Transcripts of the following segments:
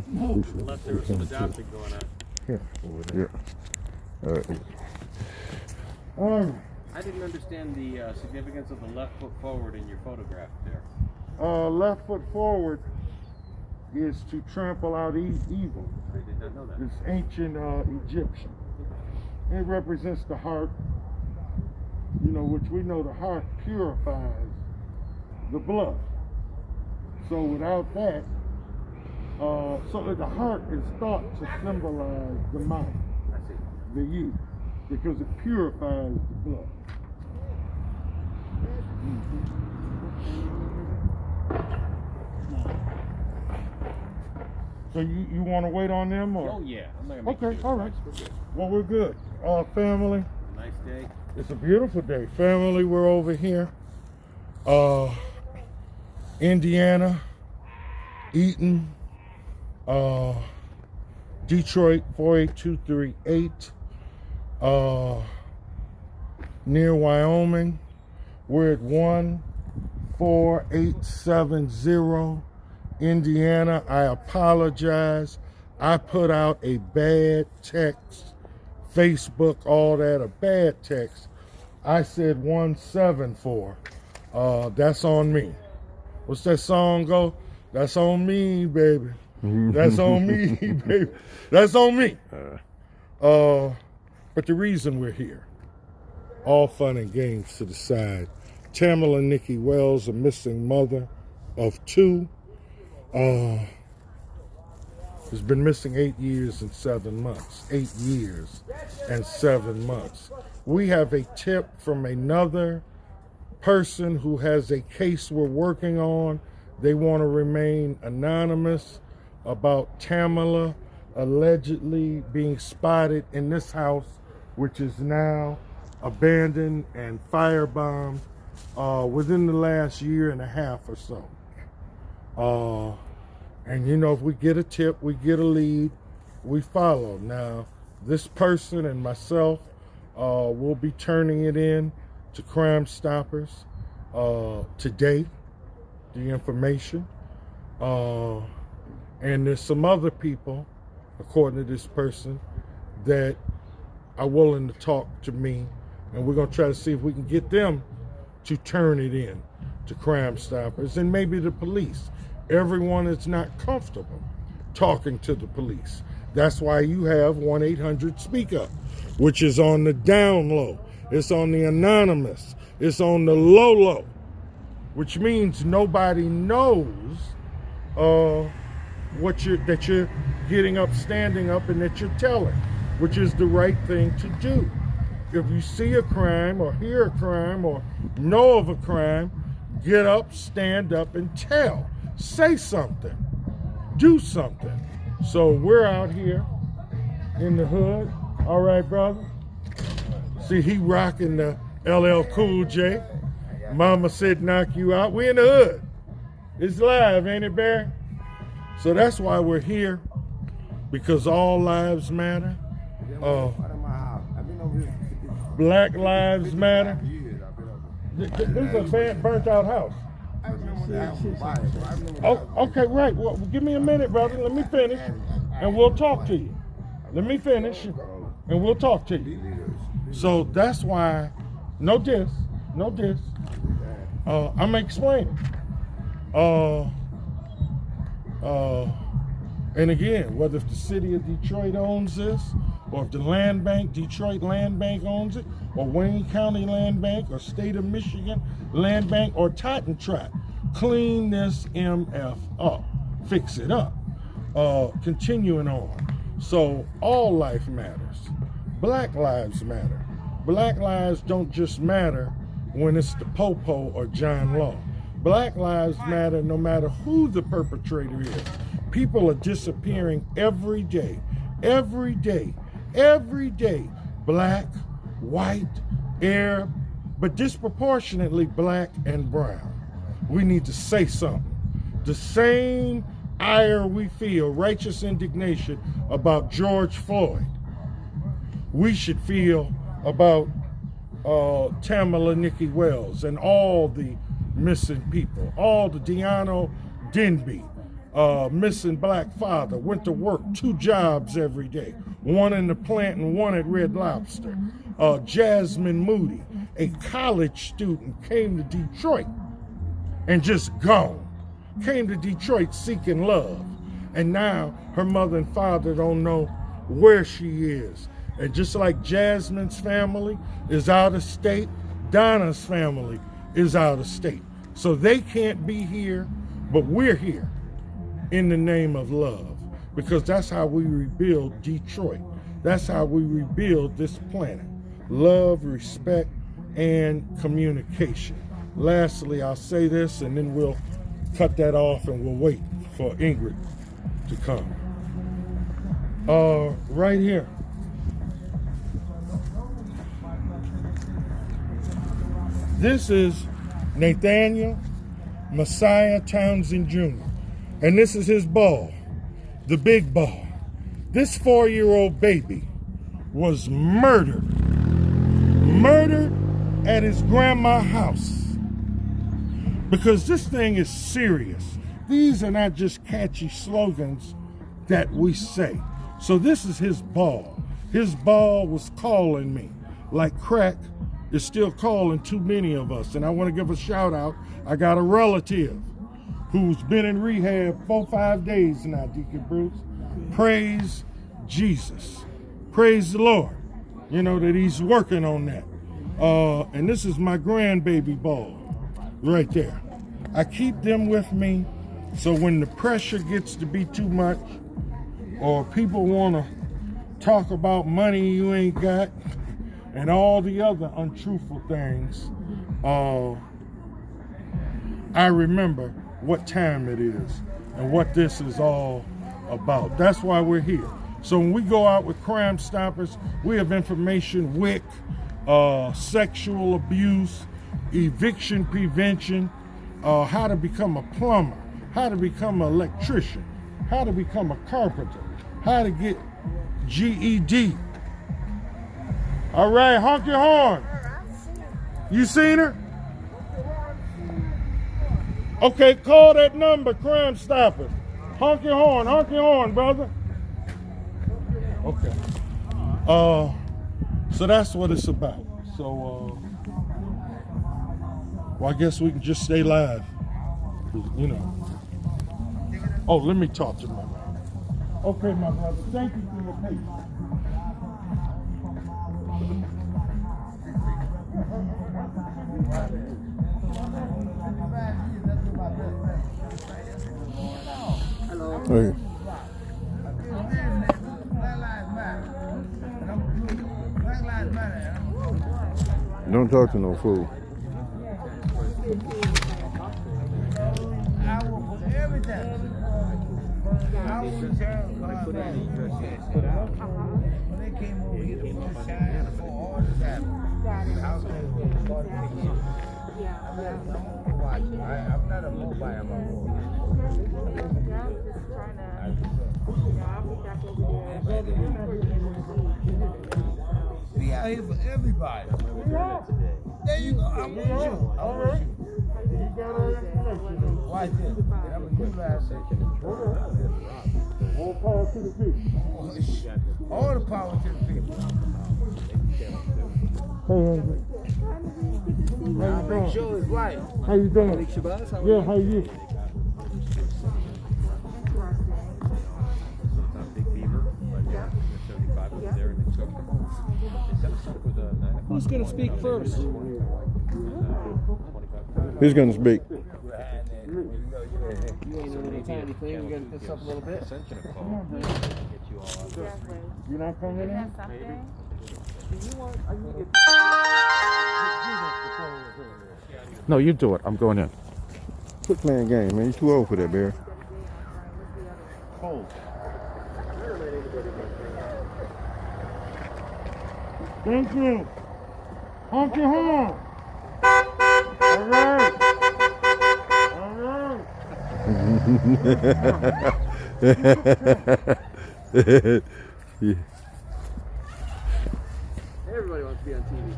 Unless there was some adoption going on. Here, over there. Yeah. All right. I didn't understand the significance of the left foot forward in your photograph there. Left foot forward is to trample out evil. I did not know that. It's ancient Egyptian. It represents the heart, you know, which we know the heart purifies the blood. So without that, so the heart is thought to symbolize the mind, the youth, because it purifies the blood. So you want to wait on them, or? Oh yeah, I'm not gonna Okay, all right. Well, we're good. Family. Nice day. It's a beautiful day. Family, we're over here. Indiana, Eaton, Detroit 48238, near Wyoming. We're at 14870 Indiana. I apologize. I put out a bad text, Facebook, all that, a bad text. I said 174. That's on me. What's that song go? That's on me, baby. That's on me, baby. That's on me. But the reason we're here, all fun and games to the side. TAMALA NIKKI Wells, a missing mother of two, has been missing 8 years and 7 months. 8 years and 7 months. We have a tip from another person who has a case we're working on. They want to remain anonymous about TAMALA allegedly being spotted in this house, which is now abandoned and firebombed within the last year and a half or so. And you know, if we get a tip, we get a lead, we follow. Now, this person and myself will be turning it in to Crime Stoppers today, the information. And there's some other people, according to this person, that are willing to talk to me, and we're gonna try to see if we can get them to turn it in to Crime Stoppers and maybe the police. Everyone is not comfortable talking to the police. That's why you have 1-800-SPEAK-UP, which is on the down low. It's on the anonymous. It's on the low, which means nobody knows that you're getting up, standing up, and that you're telling, which is the right thing to do. If you see a crime or hear a crime or know of a crime, get up, stand up, and tell. Say something. Do something. So we're out here in the hood. All right, brother? See, he rocking the LL Cool J. Mama said knock you out. We in the hood. It's live, ain't it, Barry? So that's why we're here, because all lives matter. Black lives matter. This is a burnt out house. Oh, okay, right. Well, give me a minute, brother. Let me finish, and we'll talk to you. Let me finish, and we'll talk to you. So that's why, no diss. I'm explaining. And again, whether if the city of Detroit owns this, or if the land bank, Detroit Land Bank owns it, or Wayne County Land Bank, or State of Michigan Land Bank, or Totten Trot, clean this MF up, fix it up. Continuing on. So all life matters. Black lives matter. Black lives don't just matter when it's the Popo or John Law. Black lives matter no matter who the perpetrator is. People are disappearing every day. Black, white, Arab, but disproportionately black and brown. We need to say something. The same ire we feel, righteous indignation about George Floyd, we should feel about TAMALA NIKKI Wells and all the missing people, all the DIONNO, DENBY, missing black father, went to work 2 jobs every day, one in the plant and one at Red Lobster. Jasmine Moody, a college student, came to Detroit and just gone. Came to Detroit seeking love. And now her mother and father don't know where she is. And just like Jasmine's family is out of state, Donna's family is out of state. So they can't be here, but we're here in the name of love, because that's how we rebuild Detroit. That's how we rebuild this planet. Love, respect, and communication. Lastly, I'll say this and then we'll cut that off and we'll wait for Ingrid to come. Right here. This is Nathaniel Messiah Townsend Jr. And this is his ball, the big ball. This 4-year-old baby was murdered at his grandma's house. Because this thing is serious. These are not just catchy slogans that we say. So this is his ball. His ball was calling me like crack is still calling too many of us. And I want to give a shout out. I got a relative who's been in rehab 4-5 days now, Deacon Bruce. Praise Jesus. Praise the Lord. You know that he's working on that. And this is my grandbaby ball right there. I keep them with me so when the pressure gets to be too much or people want to talk about money you ain't got and all the other untruthful things, I remember what time it is and what this is all about. That's why we're here. So when we go out with Crime Stoppers, we have information, WIC, sexual abuse, eviction prevention, how to become a plumber, how to become an electrician, how to become a carpenter, how to get GED. All right, honk your horn. You seen her? Okay, call that number, Crime Stoppers. Honk your horn, brother. Okay. So that's what it's about. So, well, I guess we can just stay live, you know. Oh, let me talk to my brother. Okay, my brother, thank you for your patience. Okay. Don't talk to no fool. We out here for everybody. There you go. I'm with you. All right. You got our information. Watch this. I'm going to utilize that. All power to the people. All the power to the people. Hey, Henry. I'll make sure it's right. How you doing? Malik, Shabazz, how are Yeah, you? how you? Who's going to speak first? Who's gonna speak? You ain't doing any tiny thing. You're going to piss up a little bit. You're not coming in? No, you do it. I'm going in. Quit playing game, man. You're too old for that, Barry. Oh. Thank you. Honk your horn. All right. All right. Yeah. Everybody wants to be on TV.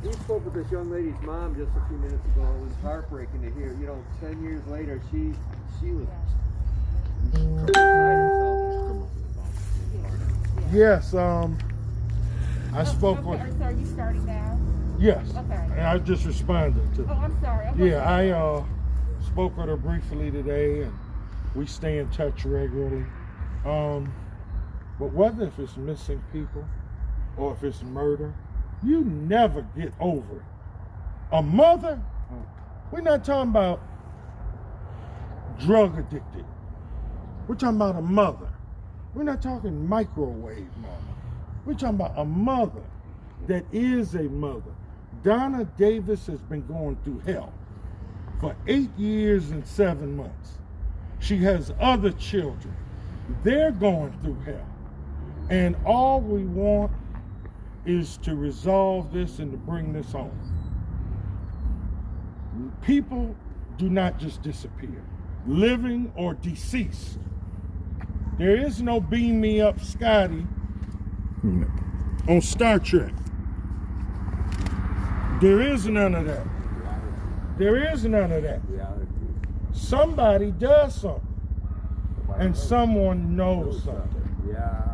We spoke with this young lady's mom just a few minutes ago. It was heartbreaking to hear. You know, 10 years later, she was beside herself. Yes, I spoke with. So are you starting now? Yes. Okay. And I just responded to. Oh, I'm sorry. Okay. Yeah, I spoke with her briefly today, and we stay in touch regularly. But whether if it's missing people or if it's murder, you never get over it. A mother, we're not talking about drug addicted. We're talking about a mother. We're not talking microwave mama. We're talking about a mother that is a mother. Donna Davis has been going through hell for 8 years and 7 months. She has other children. They're going through hell. And all we want is to resolve this and to bring this home. People do not just disappear, living or deceased. There is no beam me up Scotty on Star Trek. There is none of that. There is none of that. Somebody does something, and someone knows something.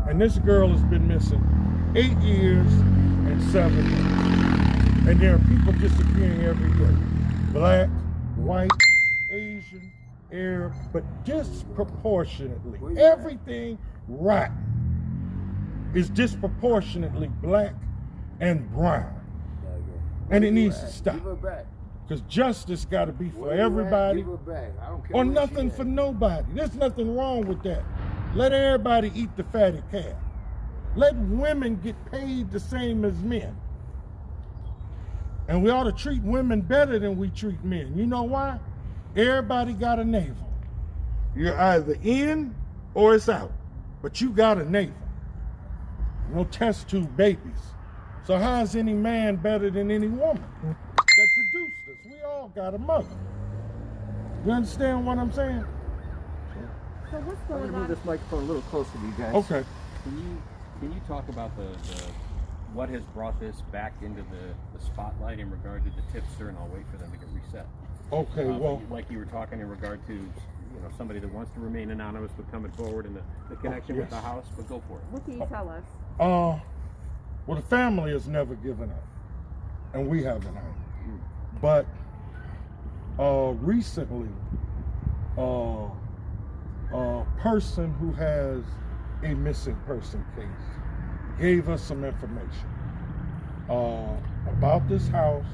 And this girl has been missing 8 years and 7 months. And there are people disappearing every day. Black, white, Asian, Arab, but disproportionately. Everything rotten is disproportionately black and brown. And it needs to stop. Because justice got to be for everybody or nothing for nobody. There's nothing wrong with that. Let everybody eat the fatted calf. Let women get paid the same as men. And we ought to treat women better than we treat men. You know why? Everybody got a navel. You're either in or it's out. But you got a navel. No test tube babies. So how is any man better than any woman that produced us? We all got a mother. You understand what I'm saying? So what's I'm going gonna move on? this microphone a little closer to you guys. Okay. Can you talk about the what has brought this back into the spotlight in regard to the tipster, and I'll wait for them to get reset. Okay, well, like you were talking in regard to somebody that wants to remain anonymous but coming forward and the connection with the yes. house, but go for it. What can you tell us? well, the family has never given up, and we haven't either. But recently, a person who has a missing person case gave us some information about this house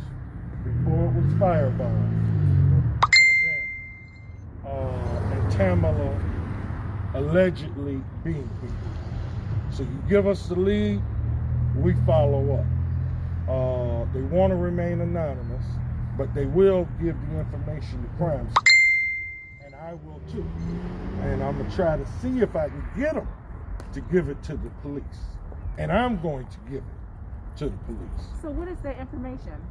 before it was firebombed and abandoned, and TAMALA allegedly being here. So you give us the lead, we follow up. They want to remain anonymous, but they will give the information to crime scene, and I will too. And I'm gonna try to see if I can get them to give it to the police, and I'm going to give it to the police. So what is the information?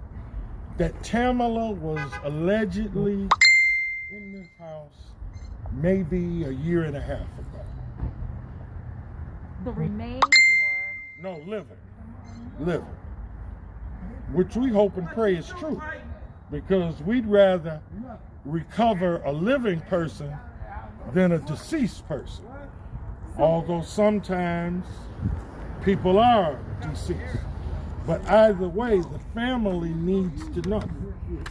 That TAMALA was allegedly in this house maybe a year and a half ago. The remains or? No, living. Which we hope and pray is true, because we'd rather recover a living person than a deceased person. Although sometimes people are deceased. But either way, the family needs to know,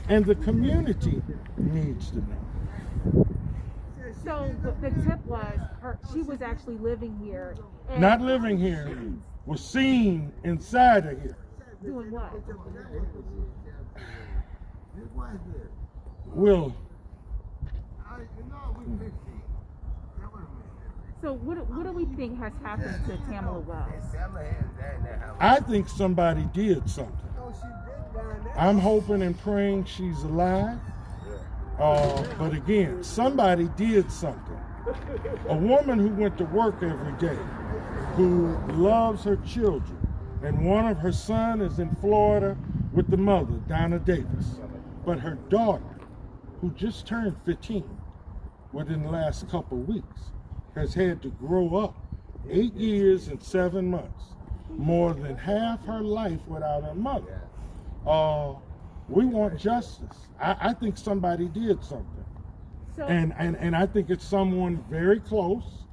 and the community needs to know. So the tip was she was actually living here. And Not living here, was seen inside of here. doing what? Will, So what do we think has happened to TAMALA Wells? I think somebody did something. I'm hoping and praying she's alive. But again, somebody did something. A woman who went to work every day, who loves her children, and one of her son is in Florida with the mother, Donna Davis. But her daughter, who just turned 15 within the last couple of weeks, has had to grow up 8 years and 7 months, more than half her life without her mother. We want justice. I think somebody did something. So, And I think it's someone very close.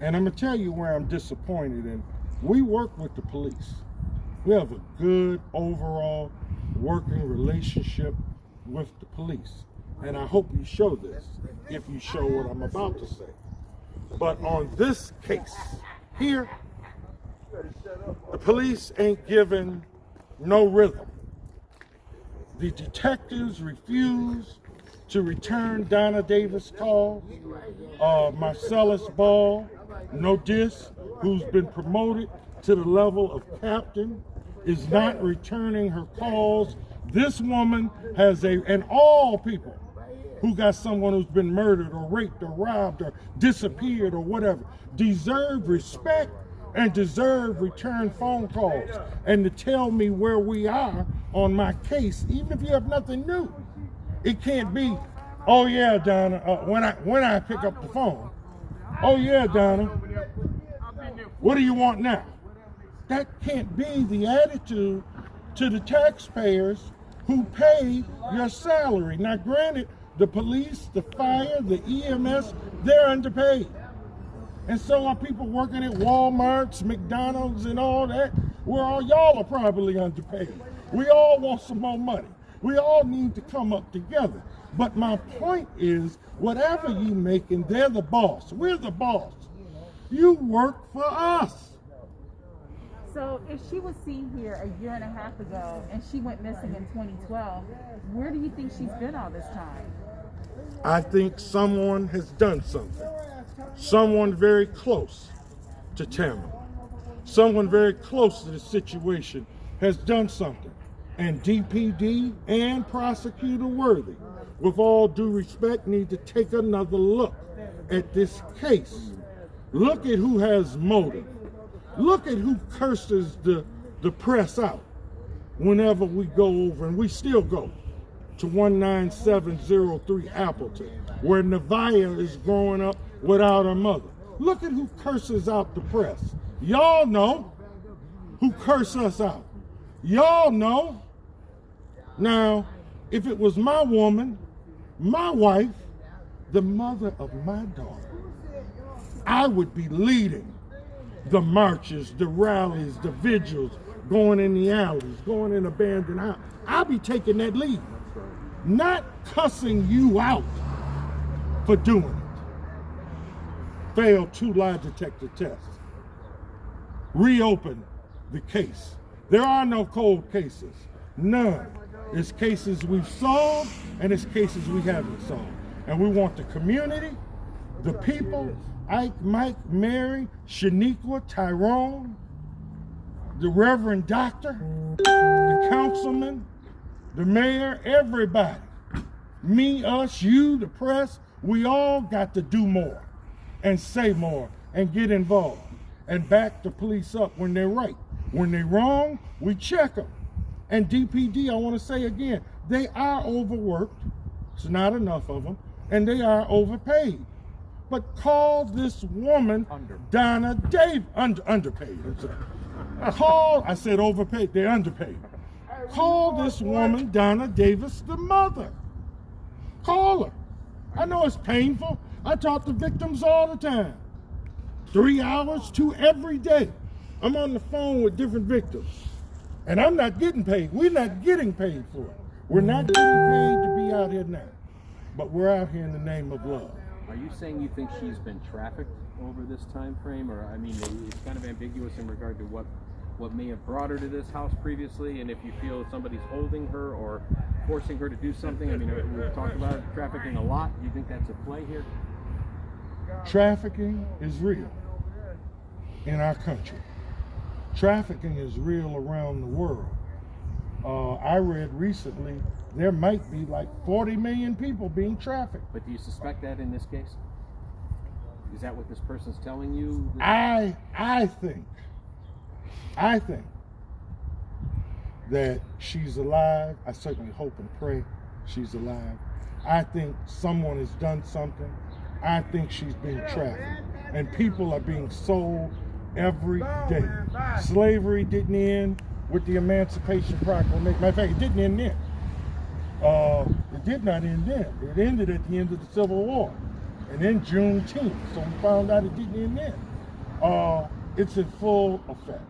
And I'm gonna tell you where I'm disappointed in. We work with the police. We have a good overall working relationship with the police. And I hope you show this, if you show what I'm about to say. But on this case here, the police ain't given no rhythm. The detectives refuse to return Donna Davis' calls. Marcellus Ball, no diss, who's been promoted to the level of captain, is not returning her calls. This woman has and all people who got someone who's been murdered or raped or robbed or disappeared or whatever deserve respect and deserve return phone calls and to tell me where we are on my case, even if you have nothing new. It can't be, oh yeah, Donna, when I pick up the phone, oh yeah, Donna, what do you want now? That can't be the attitude to the taxpayers who pay your salary. Now granted, the police, the fire, the EMS, they're underpaid. And so are people working at Walmarts, McDonald's, and all that. Well, all y'all are probably underpaid. We all want some more money. We all need to come up together. But my point is, whatever you making, they're the boss. We're the boss. You work for us. so if she was seen here a year and a half ago and she went missing in 2012, where do you think she's been all this time? I think someone has done something. Someone very close to TAMALA. Someone very close to the situation has done something. And DPD and Prosecutor Worthy, with all due respect, need to take another look at this case. Look at who has motive. Look at who curses the press out whenever we go over, and we still go to 19703 Appleton, where Nevaeh is growing up without her mother. Look at who curses out the press. Y'all know who curse us out. Y'all know. Now, if it was my woman, my wife, the mother of my daughter, I would be leading the marches, the rallies, the vigils, going in the alleys, going in abandoned houses. I'll be taking that lead, not cussing you out for doing it. Failed 2 lie detector tests. Reopen the case. There are no cold cases, none. It's cases we've solved and it's cases we haven't solved. And we want the community, the people, Ike, Mike, Mary, Shaniqua, Tyrone, the Reverend Doctor, the councilman, the mayor, everybody. Me, us, you, the press, we all got to do more and say more and get involved and back the police up when they're right. When they're wrong, we check them. And DPD, I want to say again, they are overworked. It's not enough of them. And they are overpaid. But call this woman Donna Davis, underpaid. I'm sorry. I said overpaid, they're underpaid. Call this woman Donna Davis the mother. Call her. I know it's painful. I talk to victims all the time. 3 hours, 2 every day. I'm on the phone with different victims. And I'm not getting paid. We're not getting paid for it. We're not getting paid to be out here now. But we're out here in the name of love. Are you saying you think she's been trafficked over this time frame? Or, I mean, it's kind of ambiguous in regard to what may have brought her to this house previously, and if you feel somebody's holding her or forcing her to do something. I mean, we've talked about trafficking a lot. Do you think that's a play here? Trafficking is real in our country. Trafficking is real around the world. I read recently there might be like 40 million people being trafficked. But do you suspect that in this case? Is that what this person's telling you? I think that she's alive. I certainly hope and pray she's alive. I think someone has done something. I think she's being trafficked. And people are being sold every day. Slavery didn't end with the Emancipation Proclamation. Matter of fact, it didn't end then. It did not end then. It ended at the end of the Civil War. And then Juneteenth. So we found out it didn't end then. It's in full effect.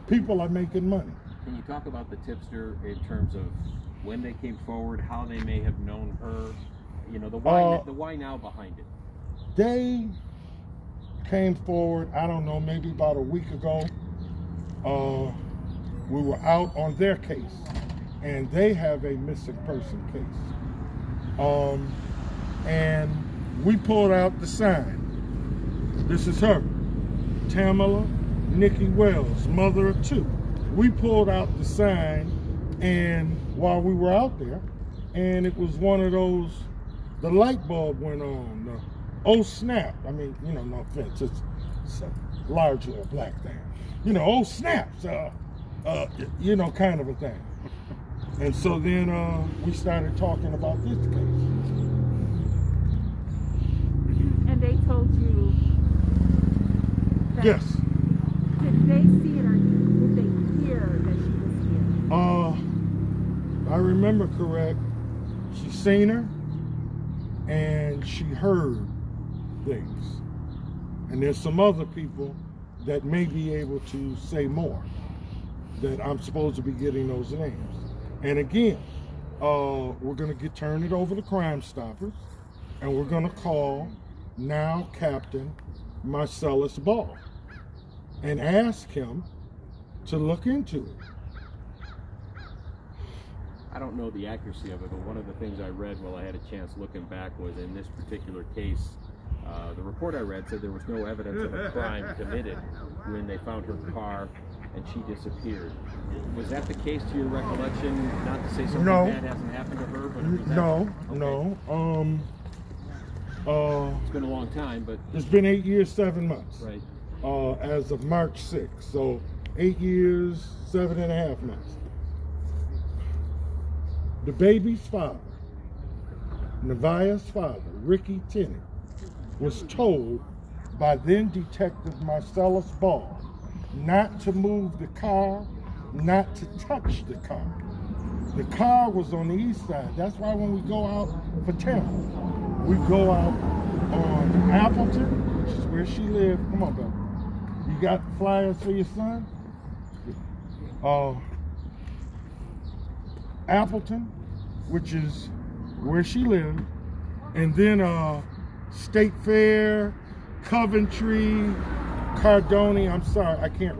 People are making money. Can you talk about the tipster in terms of when they came forward, how they may have known her, you know, the why now behind it? They came forward, I don't know, maybe about a week ago. We were out on their case, and they have a missing person case. And we pulled out the sign. This is her, TAMALA, NIKKI Wells, mother of two. We pulled out the sign, and while we were out there, and it was one of those, the light bulb went on. Oh snap! I mean, you know, no offense, it's largely a black thing. You know, oh snaps, you know, kind of a thing. And so then we started talking about this case. And they told you that, Yes. Did they see it or did they hear that she was here? I remember correct, she seen her and she heard things. And there's some other people that may be able to say more, that I'm supposed to be getting those names. And again, we're gonna turn it over to Crime Stoppers, and we're gonna call now Captain Marcellus Ball and ask him to look into it. I don't know the accuracy of it, but one of the things I read while I had a chance looking back was in this particular case, the report I read said there was no evidence of a crime committed when they found her car and she disappeared. Was that the case to your recollection? Not to say something bad hasn't happened to her, but was that, no. It's been a long time, but it's been 8 years, 7 months. right. As of March 6th. So 8 years, 7.5 months. The baby's father, Nevaeh's father, Ricky Tennant, was told by then Detective Marcellus Ball not to move the car, not to touch the car. The car was on the east side. That's why when we go out for town, we go out on Appleton, which is where she lived. Come on, Bill. You got flyers for your son? Appleton, which is where she lived, and then State Fair, Coventry, Cardoni. I'm sorry, I can't.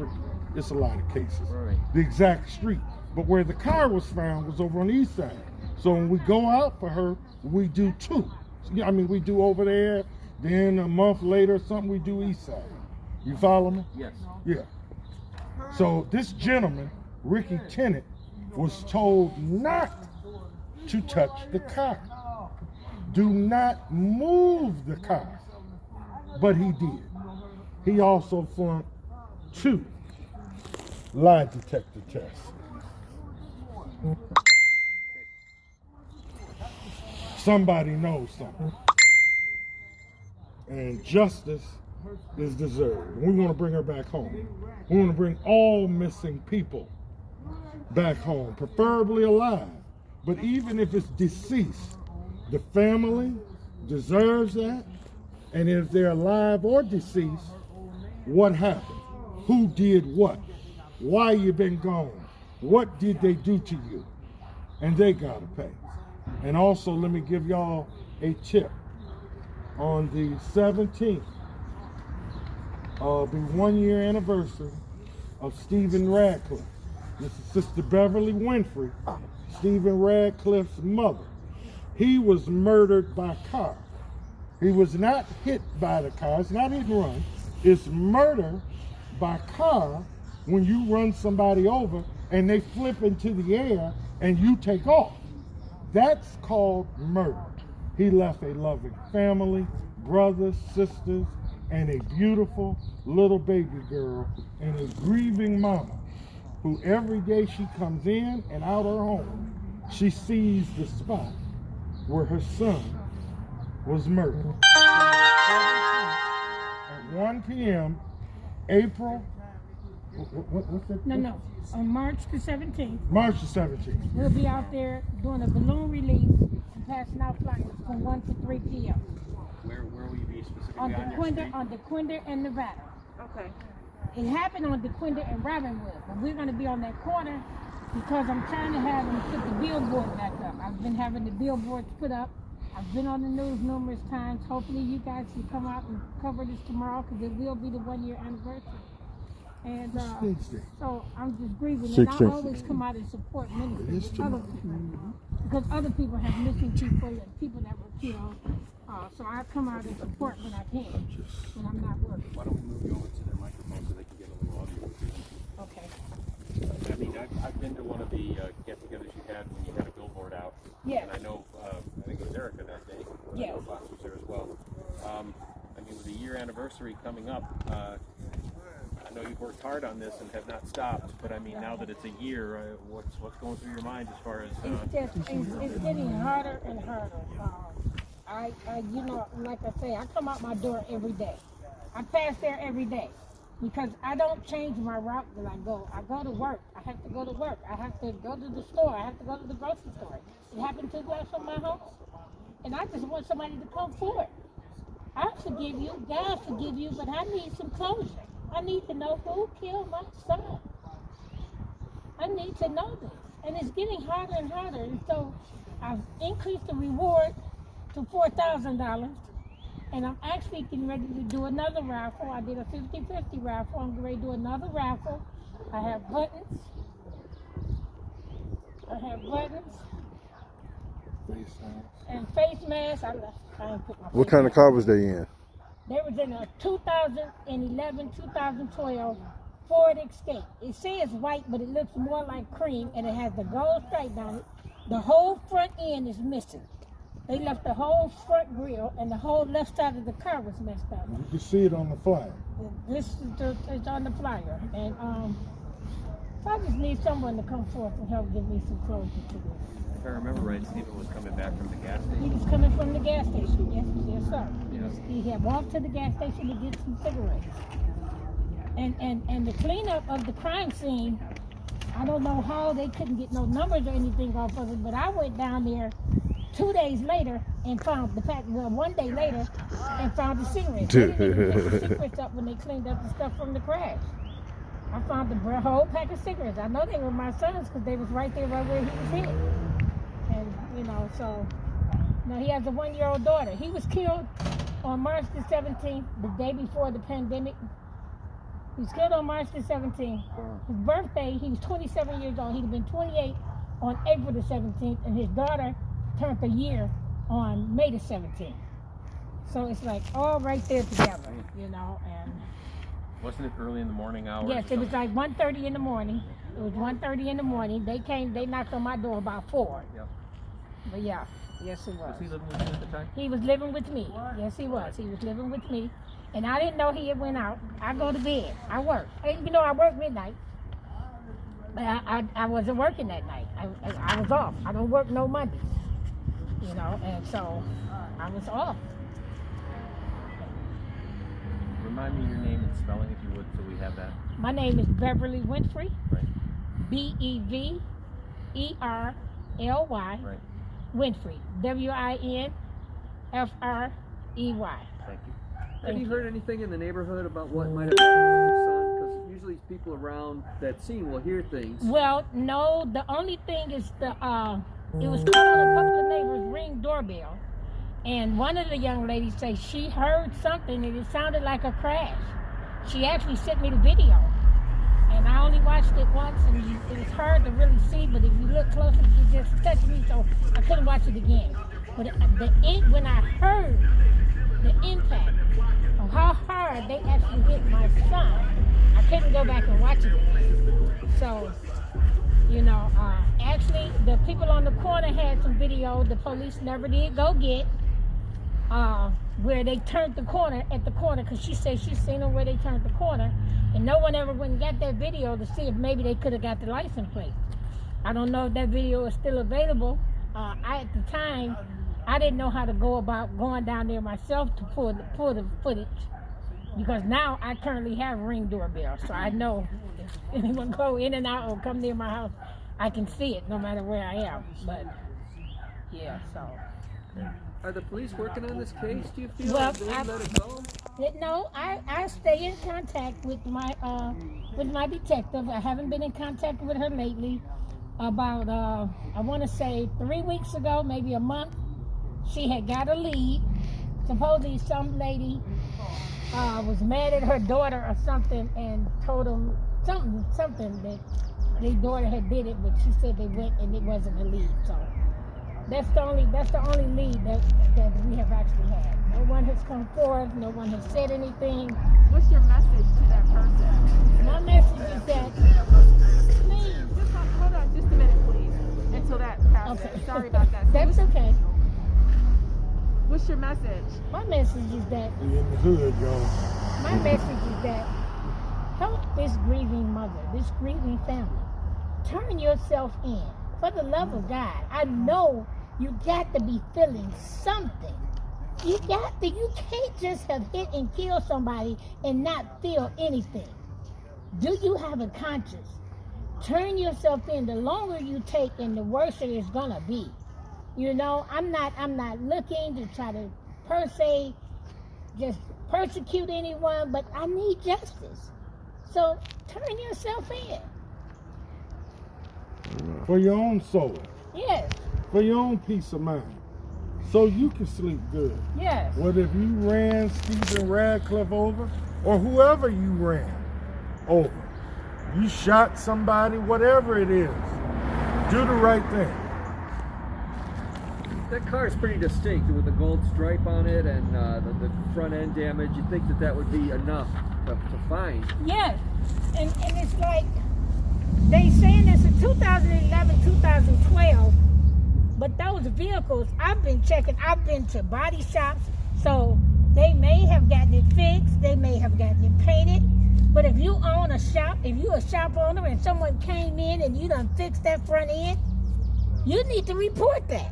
It's a lot of cases. Right. The exact street, but where the car was found was over on the east side. So when we go out for her, we do two. I mean, we do over there. Then a month later, something we do east side. You follow me? Yes. Yeah. So this gentleman, Ricky Tennant, was told not to touch the car. Do not move the car. But he did. He also flunked 2 lie detector tests. Somebody knows something. And justice is deserved. We want to bring her back home. We want to bring all missing people back home, preferably alive. But even if it's deceased, the family deserves that. And if they're alive or deceased, what happened? Who did what? Why you been gone? What did they do to you? And they gotta pay. And also, let me give y'all a tip. On the 17th, the 1 year anniversary of Stephen Radcliffe. This is Sister Beverly Winfrey, Stephen Radcliffe's mother. He was murdered by car. He was not hit by the car. It's not hit and run. It's murder by car when you run somebody over and they flip into the air and you take off. That's called murder. He left a loving family, brothers, sisters, and a beautiful little baby girl and a grieving mama who every day she comes in and out her home, she sees the spot where her son was murdered. At 1 p.m., April What's that? No. On March the 17th, March the 17th. we'll be out there doing a balloon release and passing out flyers from 1 to 3 p.m. Where will you be specifically on on your street? DeQuinder and Nevada. Okay. It happened on DeQuinder and Robinwood, but we're going to be on that corner because I'm trying to have them put the billboard back up. I've been having the billboards put up. I've been on the news numerous times. Hopefully you guys can come out and cover this tomorrow because it will be the 1-year anniversary. And so I'm just grieving. And I always come out and support ministers with other people because other people have missing people and people that were killed. So I come out and support when I can, when I'm not working. Why don't we move you over to their microphone so they can get a little audio with you? Okay. I mean, I've been to one of the get-togethers you had when you had a billboard out. Yes. And I know, I think it was Erica that day. Yes. I know Fox was there as well. I mean, with the year anniversary coming up, I know you've worked hard on this and have not stopped, but I mean, now that it's a year, what's going through your mind as far as... It's getting harder and harder. You know, like I say, I come out my door every day. I pass there every day because I don't change my route that I go. I go to work. I have to go to work. I have to go to the store. I have to go to the grocery store. It happened 2 blocks from my house, and I just want somebody to come forward. I forgive you, God forgive you, but I need some closure. I need to know who killed my son. I need to know this, and it's getting harder and harder. And so I've increased the reward to $4,000, and I'm actually getting ready to do another raffle. I did a 50-50 raffle. I'm getting ready to do another raffle. I have buttons. And face masks. I didn't put my What face kind of mask. car was they in? They was in a 2011, 2012 Ford Escape. It says white, but it looks more like cream, and it has the gold stripe down it. The whole front end is missing. They left the whole front grille, and the whole left side of the car was messed up. You can see it on the flyer. This is on the flyer, and so I just need someone to come forth and help give me some closure to this. If I remember right, Stephen was coming back from the gas He station. was coming from the gas station, yes sir. Yeah. He had walked to the gas station to get some cigarettes. And the cleanup of the crime scene, I don't know how they couldn't get no numbers or anything off of it, but I went down there 2 days later and found the pack, well, 1 day later, and found the cigarettes. They didn't even pick the cigarettes up when they cleaned up the stuff from the crash. I found the whole pack of cigarettes. I know they were my son's because they was right there right where he was hit. And, you know, so, now he has a 1-year-old daughter. He was killed on March the 17th, the day before the pandemic. He was killed on March the 17th. His birthday, he was 27 years old. He'd have been 28 on April the 17th, and his daughter turned a year on May the 17th. So it's like all right there together, you know. And Wasn't it early in the morning hours? yes, it was like 1:30 in the morning. It was 1:30 in the morning. They came, they knocked on my door about 4. Yep. But yeah, yes it was. Was he living with you at the time? He was living with me. Yes, he was. He was living with me. And I didn't know he had went out. I go to bed. I work. You know, I work midnight. But I wasn't working that night. I was off. I don't work no Mondays. You know, and so I was off. Remind me your name and spelling if you would, so we have that. My name is Beverly Winfrey. Right. Beverly Right. Winfrey. Winfrey. Thank you. Have you heard anything in the neighborhood about what might have happened with your son? Because usually people around that scene will hear things. Well, no. The only thing is it was calling a couple of neighbors ring doorbell, and one of the young ladies say she heard something and it sounded like a crash. She actually sent me the video, and I only watched it once, and it was hard to really see. But if you look closer, it just touched me, so I couldn't watch it again. But when I heard the impact of how hard they actually hit my son, I couldn't go back and watch it again. So, you know, actually the people on the corner had some video the police never did go get, where they turned the corner at the corner, because she said she seen them where they turned the corner, and no one ever went and got that video to see if maybe they could have got the license plate. I don't know if that video is still available. At the time, I didn't know how to go about going down there myself to pull the footage. Because now I currently have Ring doorbell, so I know if anyone go in and out or come near my house, I can see it no matter where I am. But yeah, so. Are the police working on this case, do you feel? Well, Or they let it go? No, I stay in contact with my detective. I haven't been in contact with her lately. About I want to say 3 weeks ago, maybe a month, she had got a lead. Supposedly some lady was mad at her daughter or something and told them something that their daughter had did it, but she said they went and it wasn't a lead. So that's the only lead that we have actually had. No one has come forward. No one has said anything. What's your message to that person? My message is that please. Just hold on just a minute, please, until that passes. Okay. Sorry about that. So That's okay. what's your message? My message is that We in the hood, y'all. my message is that help this grieving mother, this grieving family. Turn yourself in. For the love of God, I know you got to be feeling something. You can't just have hit and killed somebody and not feel anything. Do you have a conscience? Turn yourself in. The longer you take and the worse it is gonna be. You know, I'm not looking to try to per se just persecute anyone, but I need justice. So turn yourself in. For your own soul. Yes, For your own peace of mind. So you can sleep good. yes. What if you ran Stephen Radcliffe over, or whoever you ran over? You shot somebody, whatever it is. Do the right thing. That car is pretty distinct with the gold stripe on it and the front end damage. You'd think that would be enough to find. Yes, and it's like they saying this in 2011, 2012, but those vehicles, I've been checking, I've been to body shops, so they may have gotten it fixed, they may have gotten it painted, but if you own a shop, if you're a shop owner and someone came in and you done fixed that front end, you need to report that.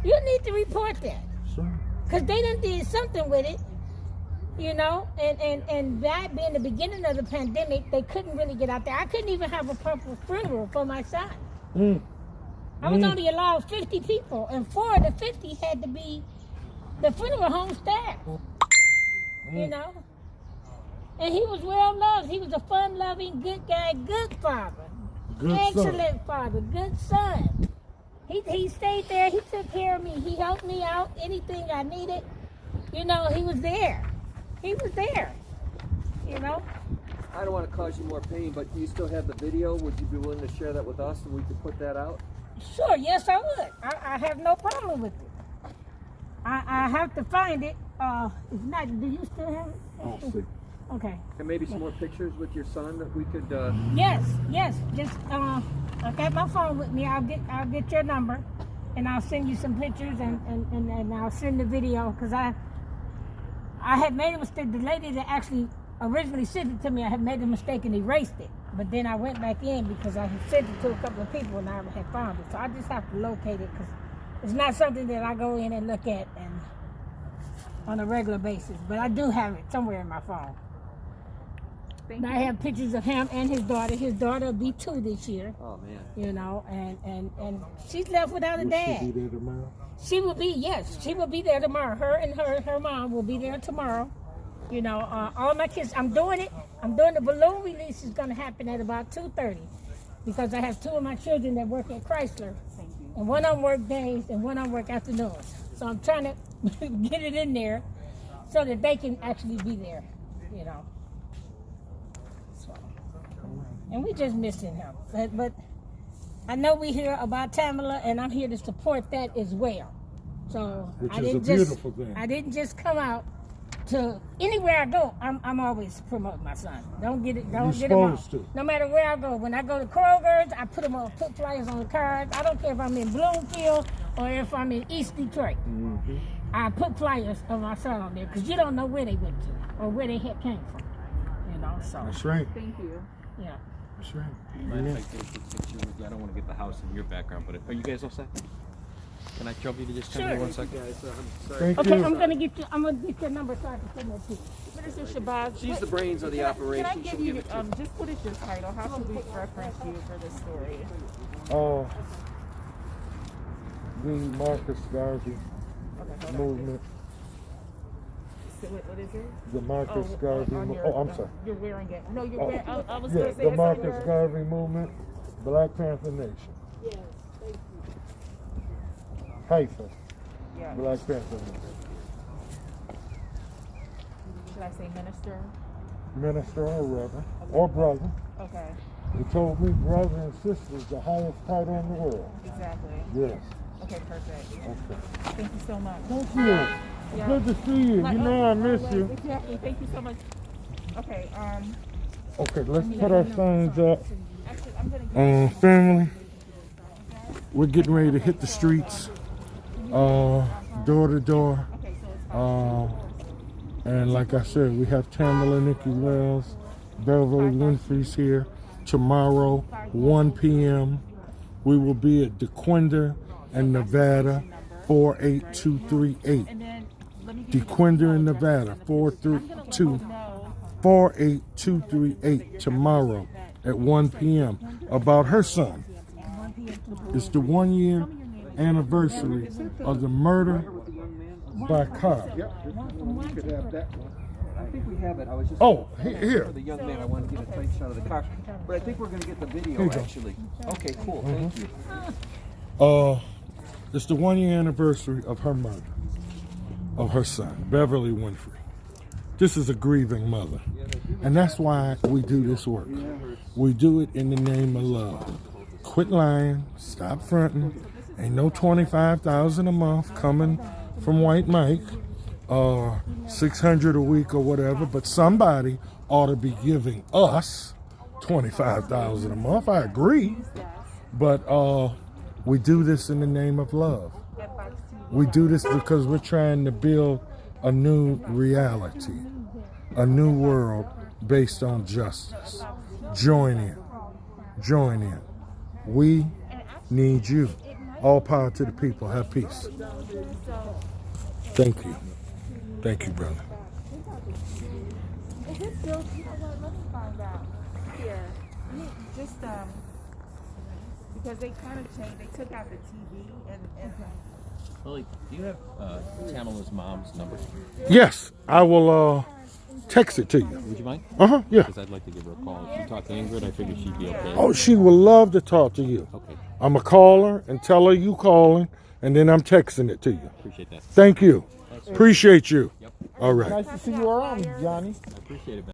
You need to report that. Sure. Because they done did something with it, you know, and that being the beginning of the pandemic, they couldn't really get out there. I couldn't even have a proper funeral for my son. I was only allowed 50 people, and 4 of the 50 had to be the funeral home staff, you know. And he was well loved. He was a fun-loving, good guy, good father, excellent father, good son. He stayed there. He took care of me. He helped me out. Anything I needed, you know, he was there. He was there, you know. I don't want to cause you more pain, but do you still have the video? Would you be willing to share that with us and we could put that out? Sure, yes, I would. I have no problem with it. I have to find it. If not, do you still have it? I'll see. Okay. And maybe some more pictures with your son that we could. Yes. Just I got my phone with me. I'll get your number, and I'll send you some pictures and I'll send the video because I had made a mistake. The lady that actually originally sent it to me, I had made a mistake and erased it. But then I went back in because I had sent it to a couple of people and I had found it. So I just have to locate it because it's not something that I go in and look at and on a regular basis. But I do have it somewhere in my phone. Thank I you. have pictures of him and his daughter. His daughter will be 2 this year. Oh man. You know, and she's left without a Will dad. she be there tomorrow? She will be, yes, she will be there tomorrow. Her and her mom will be there tomorrow. You know, all my kids, I'm doing it. I'm doing the balloon release is going to happen at about 2:30 because I have 2 of my children that work at Chrysler. Thank you. And one on work days and one on work afternoons. So I'm trying to get it in there so that they can actually be there, you know. So, and we just missing him. But I know we hear about TAMALA and I'm here to support that as well. So Which I is a didn't beautiful thing. I didn't just come out to anywhere I go. I'm always promoting my son. Don't get it. Don't You're get him off. supposed to. No matter where I go. When I go to Kroger's, I put flyers on the cars. I don't care if I'm in Bloomfield or if I'm in East Detroit. Mm-hmm. I put flyers of my son on there because you don't know where they went to or where they had came from. You know. So That's right. Thank you. yeah. That's right. Mind if I take a picture with you? I don't want to get the house in your background, but are you guys all set? Can I trouble you to just come Sure. here 1 second? Guys, I'm sorry. Thank Okay, you. I'm gonna get your number so I can send that to you. Minister Shabazz, She's the brains of the operation. Can I give She'll you, give it to you. just what is your title? How should we reference you for this story? The Marcus Garvey Okay, hold on. movement. So what is it? The Marcus Garvey on movement. your- Oh, I'm sorry. You're wearing it. No, you're wearing, I was Yeah, going to say the it's on Marcus your- Garvey movement, Black Panther Nation. Yes, thank you. Hyphen, Yeah. Black Panther Nation. Should I say minister? Minister or reverend, or brother. Okay, They told me brother and sister is the highest title in the world. exactly. Yes. Okay, perfect. Okay. Thank you so much. Thank you. Yeah. Good to see you. Like, You know I miss wait, you. Exactly. Thank you so much. Okay, Okay, let's put our signs up. actually, I'm going to Family, we're getting ready to hit the streets, door to door. Okay, so it's And like I said, we have TAMALA, NIKKI Wells, Beverly Winfrey's here. Tomorrow, 1 p.m., we will be at DeQuinder in Nevada, 48238. And then let me give you DeQuinder in Nevada, 48238 tomorrow at 1 p.m. about her son. It's the 1 year anniversary of the murder by cop. You could have that one. I think we have it. I was just Oh, here. for the young man. I want to get a tight shot of the car, but I think we're going to get the video you go. actually. Okay, cool. Thank you. It's the 1 year anniversary of her murder, of her son, Beverly Winfrey. This is a grieving mother. And that's why we do this work. We do it in the name of love. Quit lying, stop fronting. Ain't no $25,000 a month coming from White Mike, or $600 a week or whatever, but somebody ought to be giving us $25,000 a month. I agree. But we do this in the name of love. We do this because we're trying to build a new reality, a new world based on justice. Join in. Join in. We need you. All power to the people. Have peace. Thank you. Thank you, brother. Is it still, you know what, let me find out. Here. Just, because they kind of changed, they took out the TV and Malik, do you have Tamala's mom's number? Yes, I will text it to you. Would you mind? Yeah. Because I'd like to give her a call. If she talked to Ingrid, I figured she'd be okay. Oh, she will love to talk to you. Okay, I'm going to call her and tell her you calling, and then I'm texting it to you. appreciate that. Thank you. Appreciate you. Yep. All right. Nice to see you around, Johnny. I appreciate it, man.